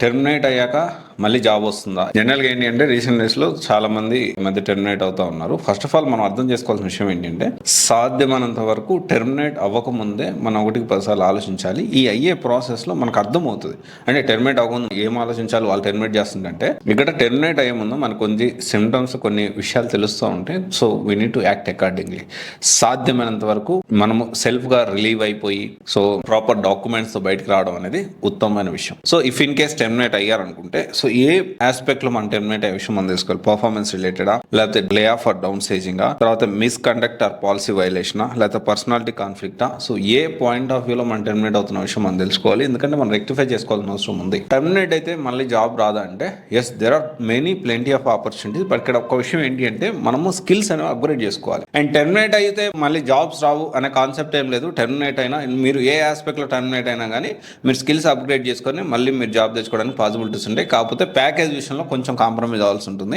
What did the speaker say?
Terminate అయ్యాక మళ్ళీ job వస్తుందా? జనరల్గా ఏంటి అంటే రీసెంట్ డేస్ లో చాలా మంది ఈ మధ్య టెర్మినేట్ అవుతా ఉన్నారు. ఫస్ట్ ఆఫ్ ఆల్ మనం అర్థం చేసుకోవాల్సిన విషయం ఏంటంటే సాధ్యమైనంత వరకు టెర్మినేట్ అవ్వకముందే మనం 1-10 సార్లు ఆలోచించాలి. ఈ అయ్యే ప్రాసెస్ లో మనకు అర్థమవుతుంది. అంటే టెర్మినేట్ అవ్వకుండా ఏం ఆలోచించాలి, వాళ్ళు టెర్మినేట్ చేస్తుందంటే ఇక్కడ టెర్మినేట్ అయ్యే ముందు మనకు కొన్ని సిమ్టమ్స్, కొన్ని విషయాలు తెలుస్తూ ఉంటాయి. So we need to act accordingly. సాధ్యమైనంత వరకు మనము సెల్ఫ్ గా రిలీవ్ అయిపోయి సో ప్రాపర్ డాక్యుమెంట్స్ తో బయటకు రావడం అనేది ఉత్తమమైన విషయం. So if in case terminate అయ్యారనుకుంటే సో ఏ ఆస్పెక్ట్ లో మనం టెర్మినేట్ అయ్యే విషయం మనం తీసుకోవాలి. పర్ఫార్మెన్స్ రిలేటెడా, లేకపోతే లే ఆఫ్ ఆర్ డౌన్ సేజింగా, తర్వాత మిస్ కండక్ట్ ఆర్ పాలసీ వైలేషనా, లేకపోతే పర్సనాలిటీ కాన్ఫ్లిక్టా. సో ఏ పాయింట్ ఆఫ్ వ్యూలో మనం టెర్మినేట్ అవుతున్న విషయం మనం తెలుసుకోవాలి. ఎందుకంటే మనం రెక్టిఫై చేసుకోవాల్సిన అవసరం ఉంది. టెర్మినేట్ అయితే మళ్ళీ జాబ్ రాదా అంటే yes, there are plenty of opportunities. But ఇక్కడ ఒక విషయం ఏంటి అంటే మనము స్కిల్స్ అనేవి అప్గ్రేడ్ చేసుకోవాలి. అండ్ టెర్మినేట్ అయితే మళ్ళీ జాబ్స్ రావు అనే కాన్సెప్ట్ ఏం లేదు. టెర్మినేట్ అయినా మీరు ఏ ఆస్పెక్ట్ లో టెర్మినేట్ అయినా కానీ మీరు స్కిల్స్ అప్గ్రేడ్ చేసుకొని మళ్ళీ మీరు జాబ్ తెచ్చుకోవడానికి పాసిబిలిటీస్ ఉంటాయి. కాకపోతే ప్యాకేజ్ విషయంలో కొంచెం కాంప్రమైజ్ అవ్వాల్సి ఉంటుంది.